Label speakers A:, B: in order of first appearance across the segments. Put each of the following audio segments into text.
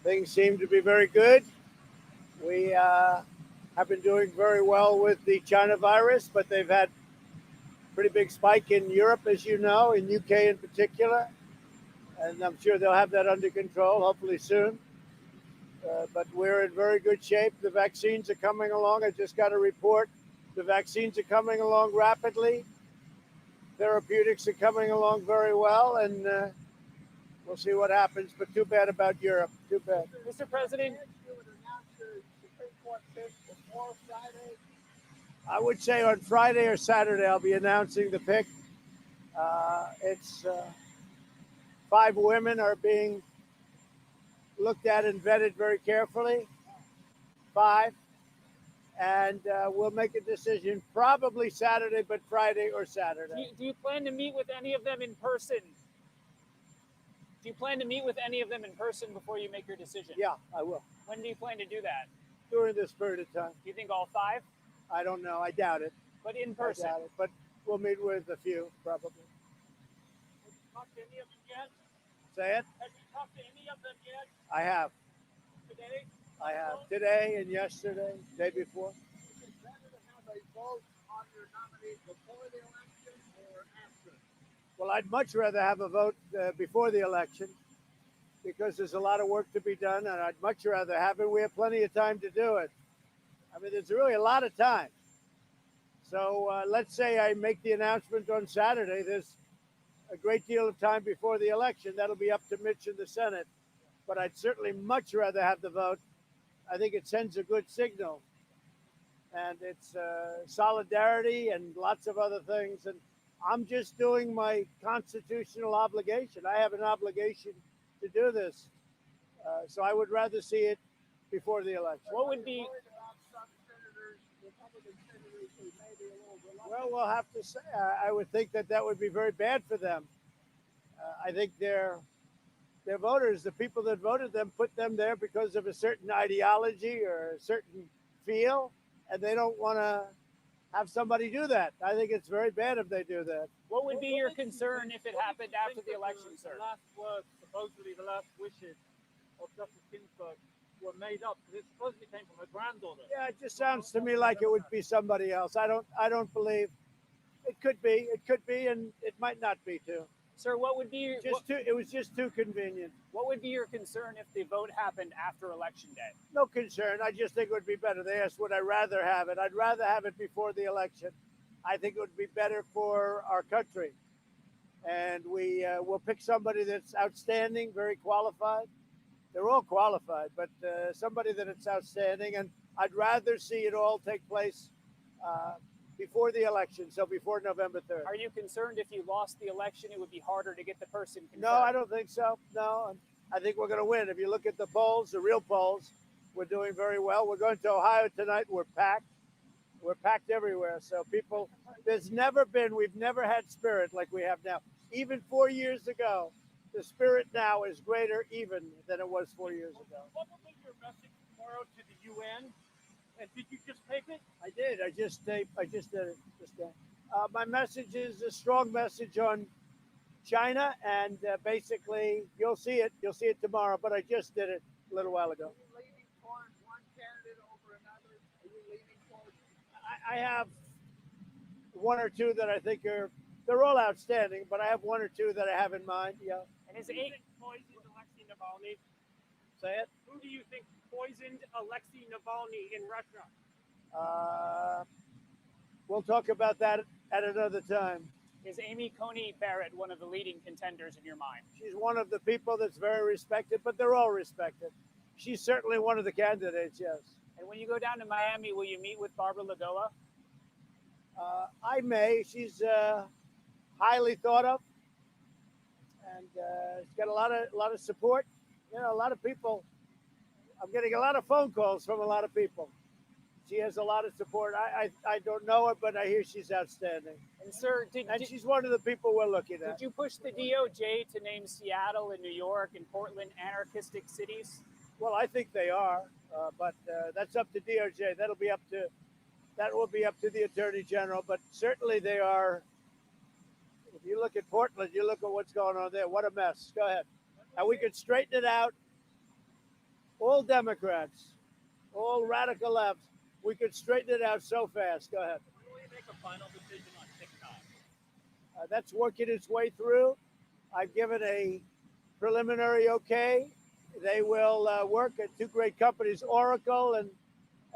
A: Things seem to be very good. We have been doing very well with the China virus, but they've had pretty big spike in Europe, as you know, in UK in particular, and I'm sure they'll have that under control hopefully soon. But we're in very good shape. The vaccines are coming along. I just got a report. The vaccines are coming along rapidly. Therapeutics are coming along very well, and we'll see what happens. But too bad about Europe. Too bad.
B: Mr. President,
A: I would say on Friday or Saturday I'll be announcing the pick. It's 5 women are being looked at and vetted very carefully. 5. And we'll make a decision probably Saturday, but Friday or Saturday.
B: do you plan to meet with any of them in person? Do you plan to meet with any of them in person before you make your decision?
A: Yeah, I will.
B: When do you plan to do that?
A: During this period of time.
B: Do you think all 5?
A: I don't know. I doubt it.
B: But in person?
A: I doubt it. But we'll meet with a few, probably.
B: Have you talked to any of them yet?
A: Say it?
B: Have you talked to any of them yet?
A: I have.
B: Today?
A: I have. Today and yesterday, day before.
C: Is it better to have a vote on your nominee before the election or after?
A: Well, I'd much rather have a vote before the election because there's a lot of work to be done, and I'd much rather have it. We have plenty of time to do it. I mean, there's really a lot of time. So let's say I make the announcement on Saturday. There's a great deal of time before the election. That'll be up to Mitch in the Senate. But I'd certainly much rather have the vote. I think it sends a good signal. And it's solidarity and lots of other things. And I'm just doing my constitutional obligation. I have an obligation to do this. So I would rather see it before the election.
B: What would be...
A: Well, we'll have to say. I would think that would be very bad for them. I think their voters, the people that voted them, put them there because of a certain ideology or a certain feel, and they don't want to have somebody do that. I think it's very bad if they do that.
B: What would be your concern if it happened after the election, sir?
D: The last words, supposedly the last wishes of Justice Ginsburg were made up because it supposedly came from her granddaughter.
A: Yeah, it just sounds to me like it would be somebody else. I don't believe it could be. It could be, and it might not be too.
B: Sir, what would be
A: it was just too convenient.
B: What would be your concern if the vote happened after Election Day?
A: No concern. I just think it would be better. They asked, would I rather have it? I'd rather have it before the election. I think it would be better for our country. And we will pick somebody that's outstanding, very qualified. They're all qualified, but somebody that is outstanding. And I'd rather see it all take place before the election, so before November 3rd.
B: Are you concerned if you lost the election, it would be harder to get the person confirmed?
A: No, I don't think so. No, I think we're going to win. If you look at the polls, the real polls, we're doing very well. We're going to Ohio tonight. We're packed. We're packed everywhere. So people, we've never had spirit like we have now. Even 4 years ago, the spirit now is greater even than it was 4 years ago.
D: What will be your message tomorrow to the UN? And did you just tape it?
A: I did. I just did it. My message is a strong message on China, and basically, you'll see it. You'll see it tomorrow. But I just did it a little while ago.
C: Are you leaning toward one candidate over another? Are you leaning toward?
A: I have one or two that I think they're all outstanding, but I have one or two that I have in mind. Yeah.
B: And
D: who do you think poisoned Alexei Navalny?
A: Say it.
D: Who do you think poisoned Alexei Navalny in Russia?
A: We'll talk about that at another time.
B: Is Amy Coney Barrett one of the leading contenders in your mind?
A: She's one of the people that's very respected, but they're all respected. She's certainly one of the candidates, yes.
B: And when you go down to Miami, will you meet with Barbara Lagoa?
A: I may. She's highly thought of, and she's got a lot of support. You know, a lot of people. I'm getting a lot of phone calls from a lot of people. She has a lot of support. I don't know her, but I hear she's outstanding.
B: And sir,
A: she's one of the people we're looking at.
B: Did you push the DOJ to name Seattle and New York and Portland anarchistic cities?
A: Well, I think they are, but that's up to DOJ. That will be up to the Attorney General. But certainly they are. If you look at Portland, you look at what's going on there. What a mess. Go ahead. And we could straighten it out. all Democrats, all radical lefts. We could straighten it out so fast. Go ahead.
E: When will you make a final decision on TikTok?
A: That's working its way through. I've given a preliminary okay. They will work at two great companies, Oracle and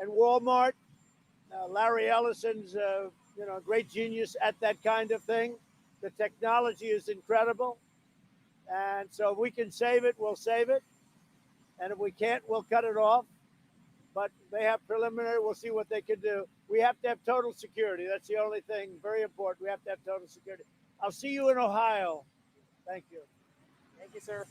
A: Walmart. Larry Ellison's a great genius at that kind of thing. The technology is incredible. And so if we can save it, we'll save it. And if we can't, we'll cut it off. But they have preliminary. We'll see what they can do. We have to have total security. That's the only thing very important. We have to have total security. I'll see you in Ohio. Thank you.
B: Thank you, sir.